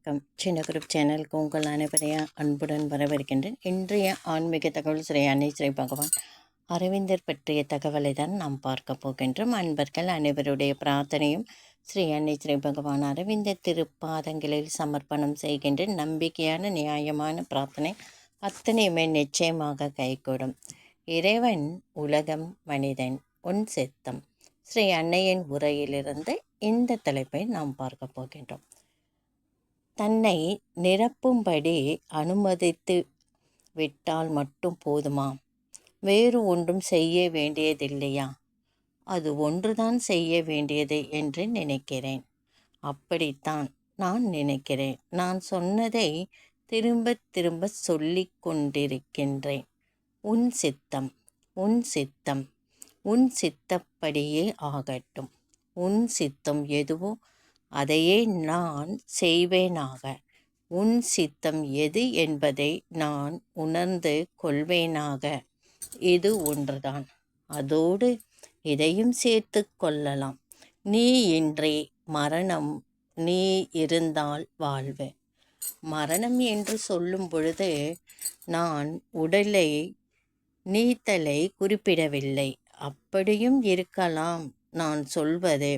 வணக்கம். சின்ன குரூப் சேனலுக்கு உங்கள் அனைவரையும் அன்புடன் வரவேற்கின்றேன். இன்றைய ஆன்மீக தகவல் ஸ்ரீ அன்னை ஸ்ரீ பகவான் அரவிந்தர் பற்றிய தகவலை தான் நாம் பார்க்க போகின்றோம். அன்பர்கள் அனைவருடைய பிரார்த்தனையும் ஸ்ரீ அன்னை ஸ்ரீ பகவான் அரவிந்தர் திருப்பாதங்களில் சமர்ப்பணம் செய்கின்ற நம்பிக்கையான நியாயமான பிரார்த்தனை அத்தனையுமே நிச்சயமாக கைகூடும். இறைவன், உலகம், மனிதன், உன் சித்தம். ஸ்ரீ அன்னையின் உரையிலிருந்து இந்த தலைப்பை நாம் பார்க்க போகின்றோம். தன்னை நிரப்பும்படி அனுமதித்து விட்டால் மட்டும் போதுமா? வேறு ஒன்றும் செய்ய வேண்டியதில்லையா? அது ஒன்றுதான் செய்ய வேண்டியது என்று நினைக்கிறேன். அப்படித்தான் நான் நினைக்கிறேன். நான் சொன்னதை திரும்ப திரும்ப சொல்லிக் கொண்டிருக்கின்றேன். உன் சித்தம், உன் சித்தம், உன் சித்தப்படியே ஆகட்டும். உன் சித்தம் எதுவோ அதையே நான் செய்வேனாக. உன் சித்தம் எது என்பதை நான் உணர்ந்து கொள்வேனாக. இது ஒன்றுதான். அதோடு இதையும் சேர்த்து கொள்ளலாம். நீ இன்றி மரணம், நீ இருந்தால் வாழ்வு. மரணம் என்று சொல்லும் பொழுது நான் உடலை நீத்தலை குறிப்பிடவில்லை. அப்படியும் இருக்கலாம் நான் சொல்வது.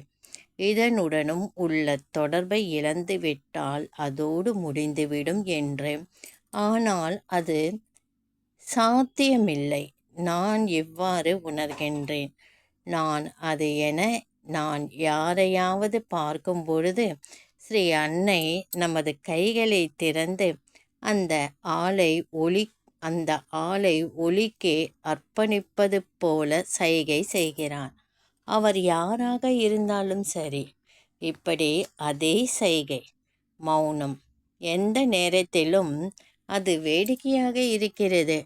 இதனுடனும் உள்ள தொடர்பை இழந்துவிட்டால் அதோடு முடிந்துவிடும் என்று. ஆனால் அது சாத்தியமில்லை. நான் இவ்வாறு உணர்கின்றேன். அது என நான் யாரையாவது பார்க்கும் பொழுது ஸ்ரீ அன்னை நமது கைகளை திறந்து அந்த ஆளை ஒளிக்கே அர்ப்பணிப்பது போல சைகை செய்கிறார். அவர் யாராக இருந்தாலும் சரி, இப்படி அதே சைகை, மௌனம். எந்த நேரத்திலும் அது வேடிக்கையாக இருக்கிறது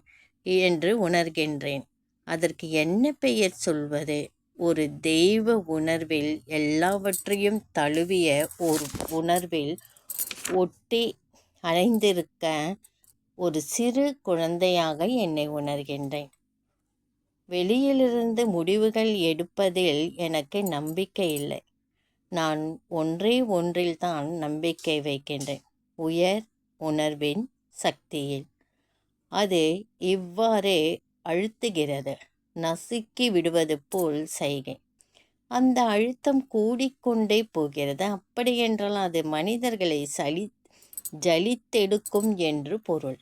என்று உணர்கின்றேன். அதற்கு என்ன பெயர் சொல்வது? ஒரு தெய்வ உணர்வில், எல்லாவற்றையும் தழுவிய ஒரு உணர்வில் ஒட்டி அணைந்திருக்க ஒரு சிறு குழந்தையாக என்னை உணர்கின்றேன். வெளியிலிருந்து முடிவுகள் எடுப்பதில் எனக்கு நம்பிக்கை இல்லை. நான் ஒன்றில்தான் நம்பிக்கை வைக்கின்றேன், உயர் உணர்வின் சக்தியில். அது இவ்வாறே அழுத்துகிறது, நசுக்கி விடுவது போல் சைகை. அந்த அழுத்தம் கூடிக்கொண்டே போகிறது. அப்படியென்றால் அது மனிதர்களை ஜலித்தெடுக்கும் என்று பொருள்.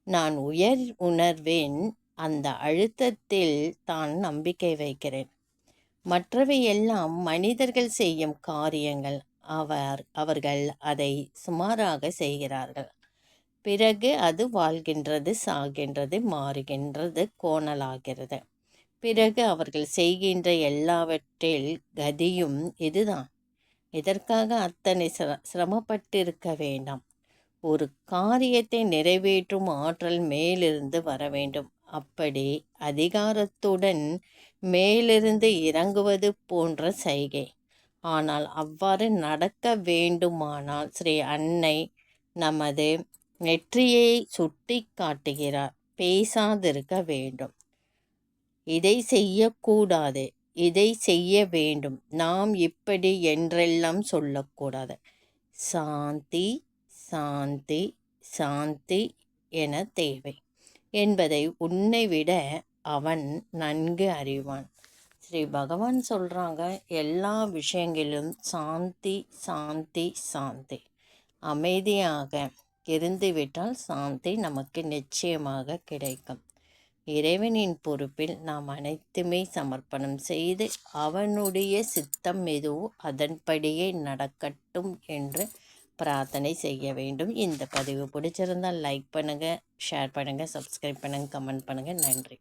நான் உயர் உணர்வின் அந்த அழுத்தத்தில் தான் நம்பிக்கை வைக்கிறேன். மற்றவை எல்லாம் மனிதர்கள் செய்யும் காரியங்கள். அவர்கள் அதை சுமாராக செய்கிறார்கள். பிறகு அது வாழ்கின்றது, சாகின்றது, மாறுகின்றது, கோணலாகிறது. பிறகு அவர்கள் செய்கின்ற எல்லாவற்றில் கதியும் இதுதான். இதற்காக அத்தனை சிரமப்பட்டிருக்க வேண்டாம். ஒரு காரியத்தை நிறைவேற்றும் ஆற்றல் மேலிருந்து வர வேண்டும். அப்படி அதிகாரத்துடன் மேலிருந்து இறங்குவது போன்ற சைகை. ஆனால் அவ்வாறு நடக்க வேண்டுமானால் ஸ்ரீ அன்னை நமது நெற்றியை சுட்டி காட்டுகிறார். பேசாதிருக்க வேண்டும். இதை செய்யக்கூடாது, இதை செய்ய வேண்டும், நாம் இப்படி என்றெல்லாம் சொல்லக்கூடாது. சாந்தி, சாந்தி, சாந்தி என தேவை என்பதை உன்னை விட அவன் நன்கு அறிவான். ஸ்ரீ பகவான் சொல்கிறாங்க, எல்லா விஷயங்களிலும் சாந்தி, சாந்தி, சாந்தி. அமைதியாக இருந்துவிட்டால் சாந்தி நமக்கு நிச்சயமாக கிடைக்கும். இறைவனின் பொறுப்பில் நாம் அனைத்துமே சமர்ப்பணம் செய்து அவனுடைய சித்தம் எதுவோ அதன்படியே நடக்கட்டும் என்று பிரார்த்தனை செய்ய வேண்டும். இந்த பதிவு பிடிச்சிருந்தால் லைக் பண்ணுங்கள், ஷேர் பண்ணுங்கள், சப்ஸ்கிரைப் பண்ணுங்கள், கமெண்ட் பண்ணுங்கள். நன்றி.